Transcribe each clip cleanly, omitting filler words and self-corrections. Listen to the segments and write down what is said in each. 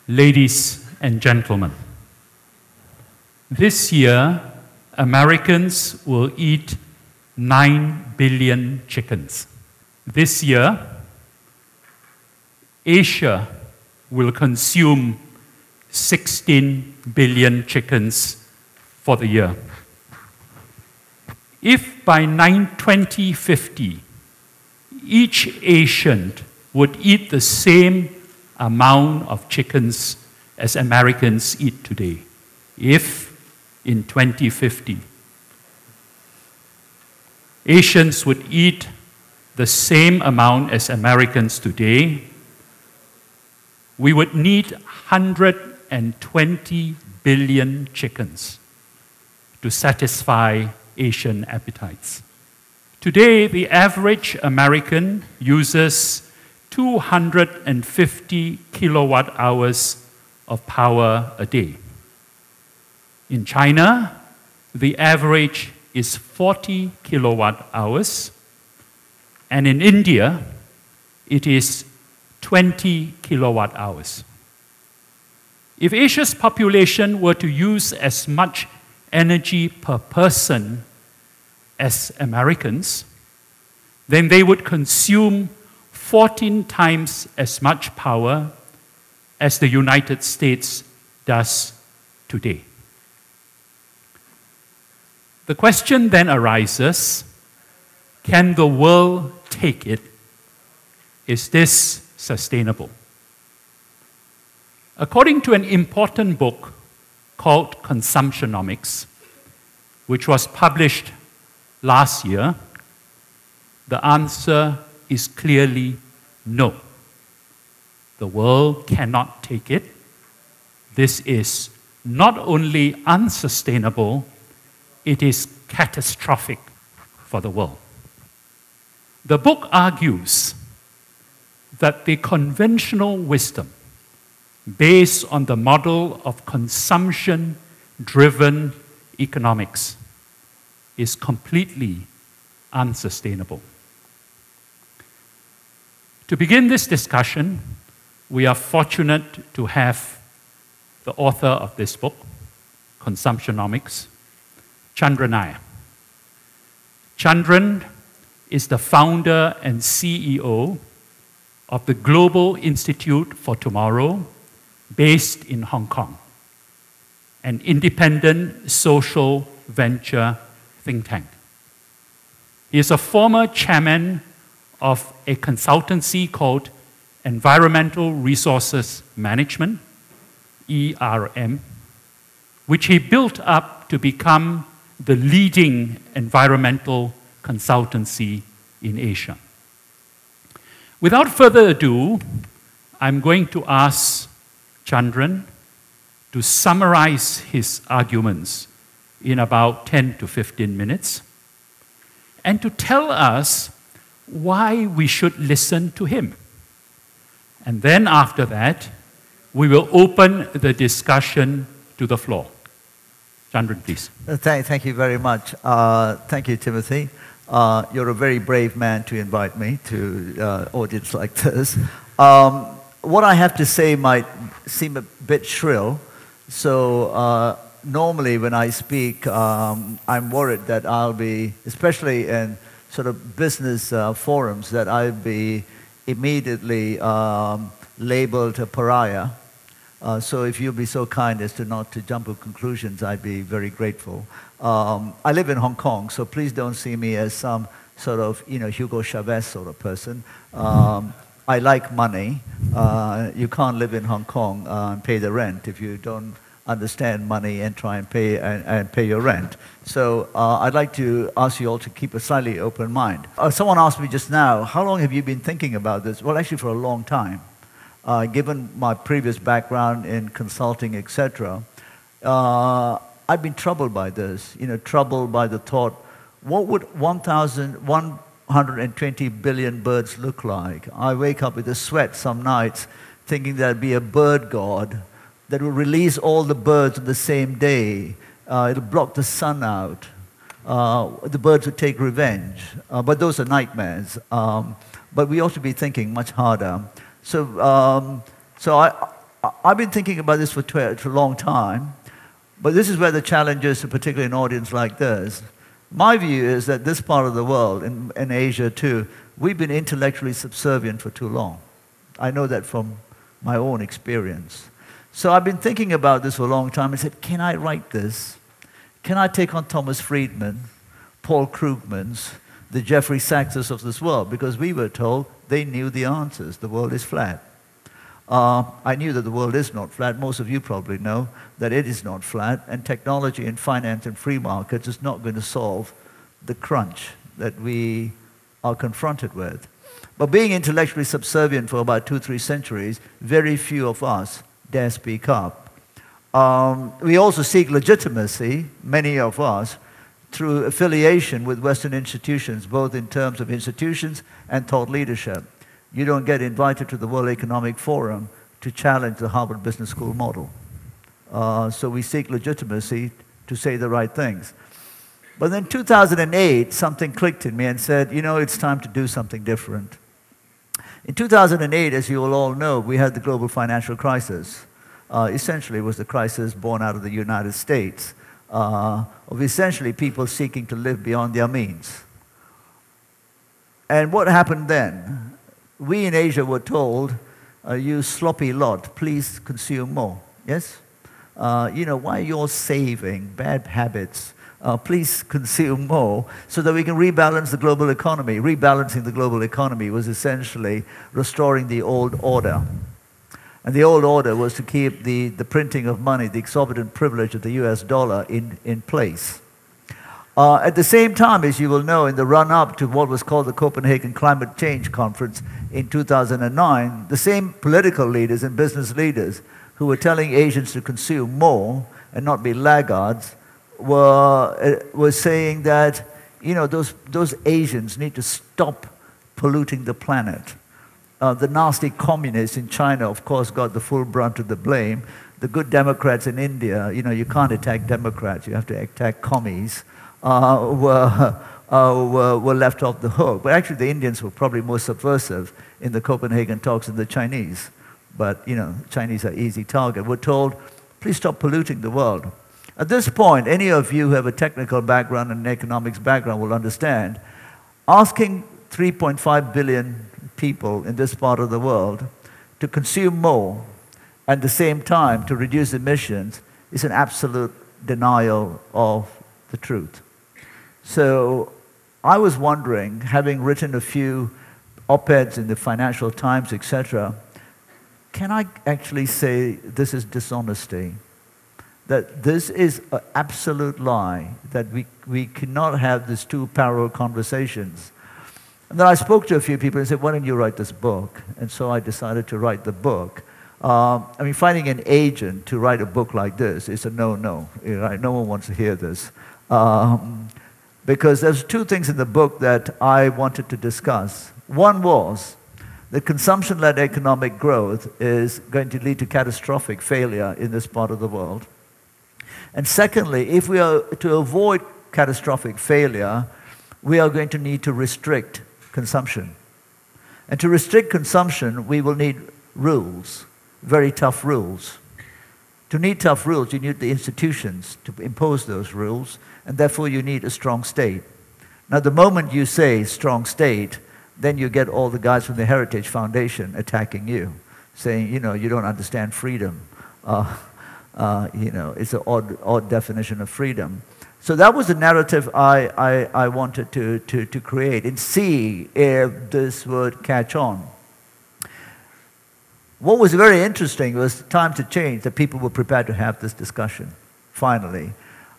Ladies and gentlemen, this year, Americans will eat 9 billion chickens. This year, Asia will consume 16 billion chickens for the year. If by 2050, each Asian would eat the same amount of chickens as Americans eat today, if in 2050, Asians would eat the same amount as Americans today, we would need 120 billion chickens to satisfy Asian appetites. Today, the average American uses 250 kilowatt hours of power a day. In China, the average is 40 kilowatt hours, and in India, it is 20 kilowatt hours. If Asia's population were to use as much energy per person as Americans, then they would consume 14 times as much power as the United States does today. The question then arises, can the world take it? Is this sustainable? According to an important book called Consumptionomics, which was published last year, the answer is clearly no. The world cannot take it. This is not only unsustainable, it is catastrophic for the world. The book argues that the conventional wisdom based on the model of consumption-driven economics is completely unsustainable. To begin this discussion, we are fortunate to have the author of this book, Consumptionomics, Chandran Nair. Chandran is the founder and CEO of the Global Institute for Tomorrow, based in Hong Kong, an independent social venture think tank. He is a former chairman of a consultancy called Environmental Resources Management, ERM, which he built up to become the leading environmental consultancy in Asia. Without further ado, I'm going to ask Chandran to summarize his arguments in about 10 to 15 minutes and to tell us why we should listen to him. And then after that, we will open the discussion to the floor. Chandran, please. Thank you very much. Thank you, Timothy. You're a very brave man to invite me to an audience like this. What I have to say might seem a bit shrill. So normally when I speak, I'm worried that I'll be, especially in sort of business forums, that I'll be immediately labeled a pariah. So if you'll be so kind as to not to jump to conclusions, I'd be very grateful. I live in Hong Kong, so please don't see me as some sort of, Hugo Chavez sort of person. I like money. You can't live in Hong Kong and pay the rent if you don't understand money and try and pay your rent. So I'd like to ask you all to keep a slightly open mind. Someone asked me just now, how long have you been thinking about this? Well, actually for a long time. Given my previous background in consulting, etc., I've been troubled by this, troubled by the thought, what would 120 billion birds look like? I wake up with a sweat some nights thinking there'd be a bird god that will release all the birds on the same day. It'll block the sun out. The birds would take revenge. But those are nightmares. But we ought to be thinking much harder. So I've been thinking about this for a long time, but this is where the challenge is, particularly in an audience like this. My view is that this part of the world, in Asia too, we've been intellectually subservient for too long. I know that from my own experience. So I've been thinking about this for a long time and said, can I write this? Can I take on Thomas Friedman, Paul Krugman's, the Jeffrey Sachs's of this world? Because we were told they knew the answers. The world is flat. I knew that the world is not flat. Most of you probably know that it is not flat, and technology and finance and free markets is not going to solve the crunch that we are confronted with. But being intellectually subservient for about 2-3 centuries, very few of us dare speak up. We also seek legitimacy, many of us, through affiliation with Western institutions, both in terms of institutions and thought leadership. You don't get invited to the World Economic Forum to challenge the Harvard Business School model. So we seek legitimacy to say the right things. But then in 2008, something clicked in me and said, you know, it's time to do something different. In 2008, as you will all know, we had the global financial crisis. Essentially, it was the crisis born out of the United States, of essentially people seeking to live beyond their means. And what happened then? We in Asia were told, you sloppy lot, please consume more. Yes? You know, why are you all saving? Bad habits. Please consume more so that we can rebalance the global economy. Rebalancing the global economy was essentially restoring the old order. And the old order was to keep the printing of money, the exorbitant privilege of the US dollar in place. At the same time, as you will know, in the run-up to what was called the Copenhagen Climate Change Conference in 2009, the same political leaders and business leaders who were telling Asians to consume more and not be laggards were saying that, you know, those Asians need to stop polluting the planet. The nasty communists in China, of course, got the full brunt of the blame. The good Democrats in India, you know, you can't attack Democrats, you have to attack commies, were left off the hook. But actually the Indians were probably more subversive in the Copenhagen talks than the Chinese. But, you know, Chinese are easy target. We're told, please stop polluting the world. At this point, any of you who have a technical background and an economics background will understand, asking 3.5 billion people in this part of the world to consume more and at the same time to reduce emissions is an absolute denial of the truth. So I was wondering, having written a few op-eds in the Financial Times, etc., can I actually say this is dishonesty? That this is an absolute lie, that we cannot have these two parallel conversations. And then I spoke to a few people and said, why don't you write this book? And so I decided to write the book. I mean, finding an agent to write a book like this is a no-no. Right? No one wants to hear this. Because there's two things in the book that I wanted to discuss. One was that consumption-led economic growth is going to lead to catastrophic failure in this part of the world. And secondly, if we are to avoid catastrophic failure, we are going to need to restrict consumption. And to restrict consumption, we will need rules, very tough rules. To need tough rules, you need the institutions to impose those rules, and therefore you need a strong state. Now, the moment you say strong state, then you get all the guys from the Heritage Foundation attacking you, saying, you know, you don't understand freedom. You know, it's an odd definition of freedom. So that was the narrative I wanted to create and see if this would catch on. What was very interesting was time to change, that people were prepared to have this discussion, finally.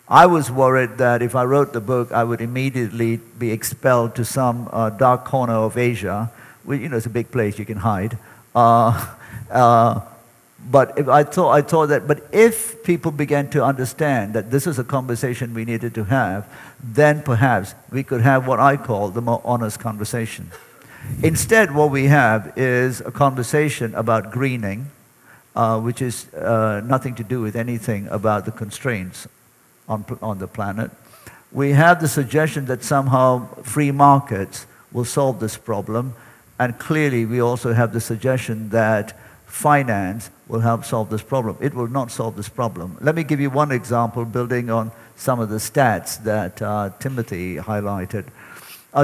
I was worried that if I wrote the book, I would immediately be expelled to some dark corner of Asia. Well, you know, it's a big place, you can hide. But I thought that, but if people began to understand that this is a conversation we needed to have, then perhaps we could have what I call the more honest conversation. Instead, what we have is a conversation about greening, which is nothing to do with anything about the constraints on the planet. We have the suggestion that somehow free markets will solve this problem, and clearly we also have the suggestion that finance will help solve this problem. It will not solve this problem. Let me give you one example, building on some of the stats that Timothy highlighted.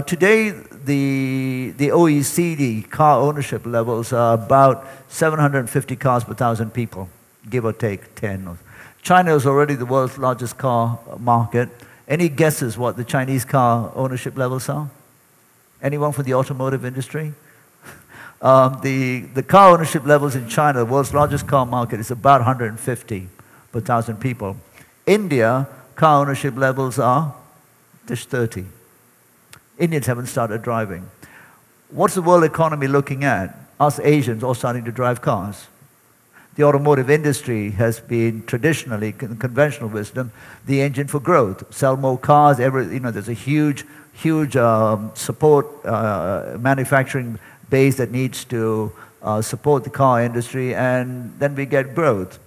Today, the OECD car ownership levels are about 750 cars per 1,000 people, give or take 10. China is already the world's largest car market. Any guesses what the Chinese car ownership levels are? Anyone from the automotive industry? The car ownership levels in China, the world's largest car market, is about 150 per 1,000 people. India, car ownership levels are just 30. Indians haven't started driving. What's the world economy looking at? Us Asians all starting to drive cars. The automotive industry has been traditionally, conventional wisdom, the engine for growth. Sell more cars, there's a huge support manufacturing base that needs to support the car industry, and then we get growth.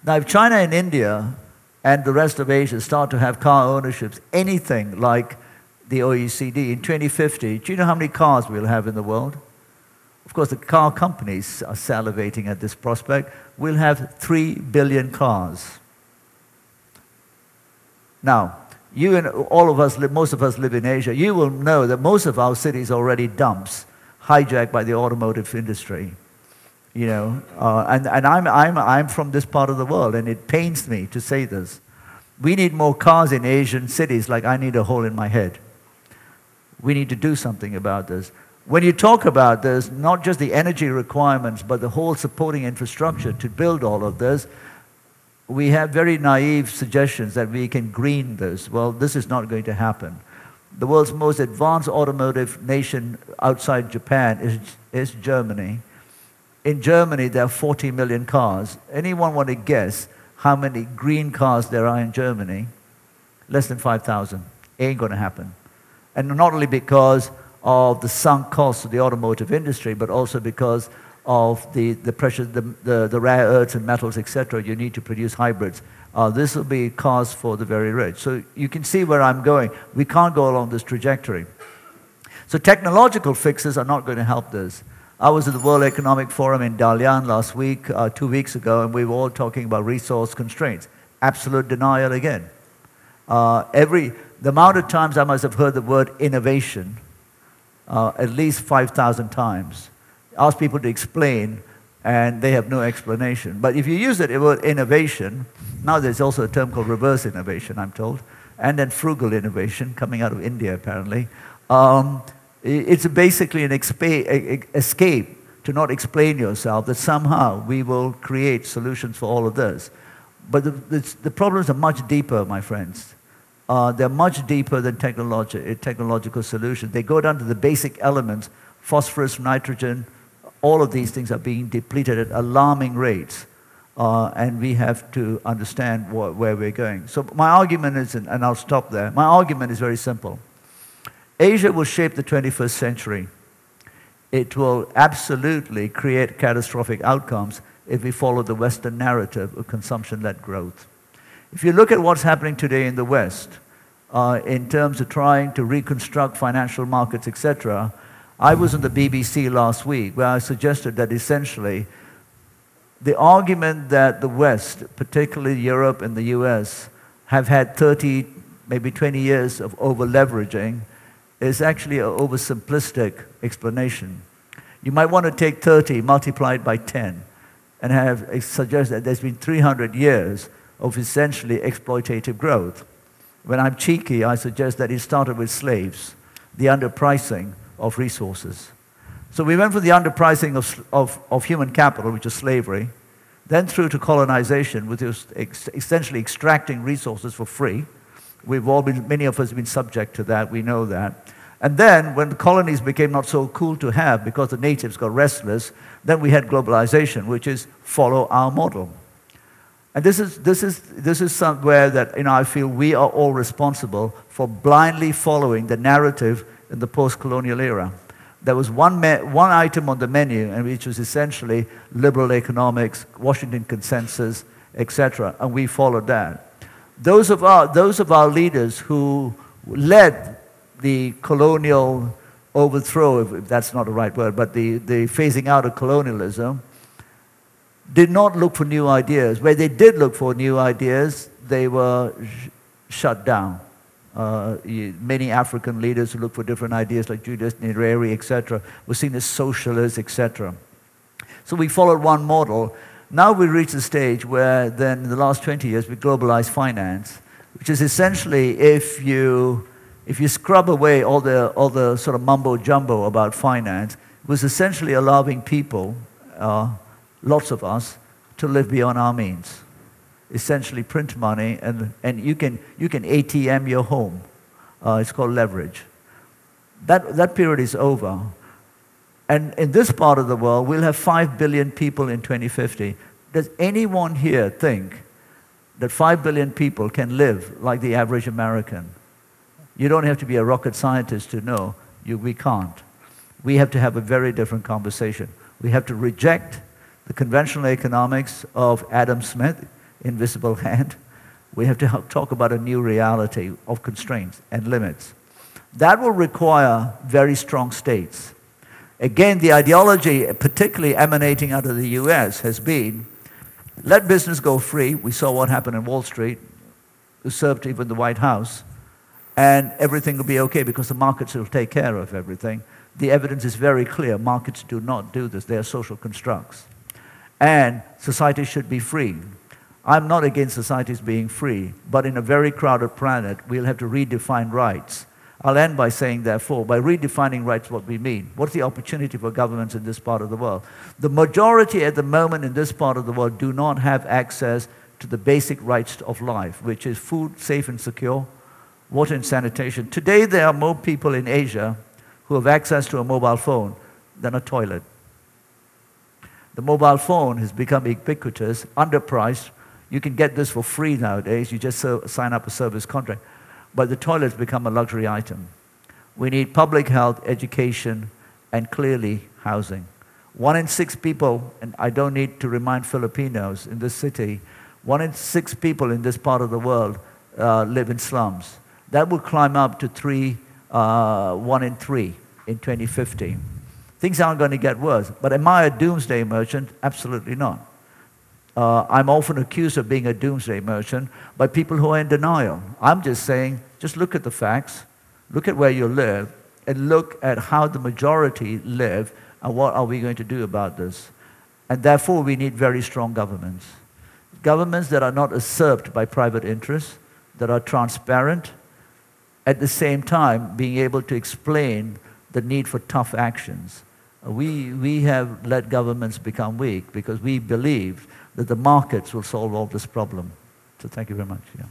Now, if China and India and the rest of Asia start to have car ownerships, anything like the OECD in 2050, do you know how many cars we'll have in the world? Of course, the car companies are salivating at this prospect. We'll have 3 billion cars. Now, you and all of us, most of us live in Asia. You will know that most of our cities are already dumps, hijacked by the automotive industry. And I'm from this part of the world, and it pains me to say this. We need more cars in Asian cities like I need a hole in my head. We need to do something about this. When you talk about this, not just the energy requirements, but the whole supporting infrastructure to build all of this, we have very naive suggestions that we can green this. Well, this is not going to happen. The world's most advanced automotive nation outside Japan is Germany. In Germany, there are 40 million cars. Anyone want to guess how many green cars there are in Germany? Less than 5,000. Ain't going to happen. And not only because of the sunk costs of the automotive industry, but also because of the pressure, the rare earths and metals, etc. you need to produce hybrids. This will be cars for the very rich. So you can see where I'm going. We can't go along this trajectory. So technological fixes are not going to help this. I was at the World Economic Forum in Dalian last week, 2 weeks ago, and we were all talking about resource constraints. Absolute denial again. The amount of times I must have heard the word innovation, at least 5,000 times. Ask people to explain, and they have no explanation. But if you use the word innovation, now there's also a term called reverse innovation, I'm told, and then frugal innovation, coming out of India, apparently. It's basically an escape to not explain yourself, that somehow we will create solutions for all of this. But the problems are much deeper, my friends. They're much deeper than technological solutions. They go down to the basic elements, phosphorus, nitrogen. All of these things are being depleted at alarming rates. And we have to understand where we're going. So my argument is, and I'll stop there, my argument is very simple. Asia will shape the 21st century. It will absolutely create catastrophic outcomes if we follow the Western narrative of consumption-led growth. If you look at what's happening today in the West, in terms of trying to reconstruct financial markets, etc., I was on the BBC last week where I suggested that essentially the argument that the West, particularly Europe and the US, have had 30, maybe 20 years of over-leveraging is actually an oversimplistic explanation. You might want to take 30 multiplied by 10 and suggest that there's been 300 years of essentially exploitative growth. When I'm cheeky, I suggest that it started with slaves, the underpricing of resources. So we went from the underpricing of human capital, which is slavery, then through to colonization, which is essentially extracting resources for free. Many of us have been subject to that, we know that. And then, when the colonies became not so cool to have because the natives got restless, then we had globalization, which is follow our model. And this is somewhere that I feel we are all responsible for blindly following the narrative in the post-colonial era. There was one item on the menu, and which was essentially liberal economics, Washington consensus, etc., and we followed that. Those of our leaders who led the colonial overthrow, if that's not the right word, but the phasing out of colonialism, did not look for new ideas. Where they did look for new ideas, they were shut down. Many African leaders who looked for different ideas, like Julius Nyerere, etc., were seen as socialists, etc. So we followed one model. Now we reach the stage where then in the last 20 years we globalized finance, which is essentially if you scrub away all the sort of mumbo jumbo about finance, it was essentially allowing people, lots of us, to live beyond our means. Essentially print money, and you can ATM your home. It's called leverage. That period is over. And in this part of the world, we'll have 5 billion people in 2050. Does anyone here think that 5 billion people can live like the average American? You don't have to be a rocket scientist to know we can't. We have to have a very different conversation. We have to reject the conventional economics of Adam Smith, invisible hand. We have to talk about a new reality of constraints and limits. That will require very strong states. Again, the ideology, particularly emanating out of the US, has been, let business go free. We saw what happened in Wall Street, usurped even the White House, and everything will be okay because the markets will take care of everything. The evidence is very clear. Markets do not do this. They are social constructs. And society should be free. I'm not against societies being free, but in a very crowded planet, we'll have to redefine rights. I'll end by saying, therefore, by redefining rights, what we mean. What's the opportunity for governments in this part of the world? The majority at the moment in this part of the world do not have access to the basic rights of life, which is food, safe and secure, water and sanitation. Today, there are more people in Asia who have access to a mobile phone than a toilet. The mobile phone has become ubiquitous, underpriced. You can get this for free nowadays. You just sign up a service contract. But the toilet's become a luxury item. We need public health, education, and clearly housing. 1 in 6 people, and I don't need to remind Filipinos in this city, 1 in 6 people in this part of the world live in slums. That will climb up to 1 in 3 in 2050. Things aren't going to get worse. But am I a doomsday merchant? Absolutely not. I'm often accused of being a doomsday merchant by people who are in denial. I'm just saying, just look at the facts, look at where you live, and look at how the majority live, and what are we going to do about this. And therefore, we need very strong governments. Governments that are not usurped by private interests, that are transparent, at the same time being able to explain the need for tough actions. We have let governments become weak because we believe that the markets will solve all this problem. So thank you very much. Yeah.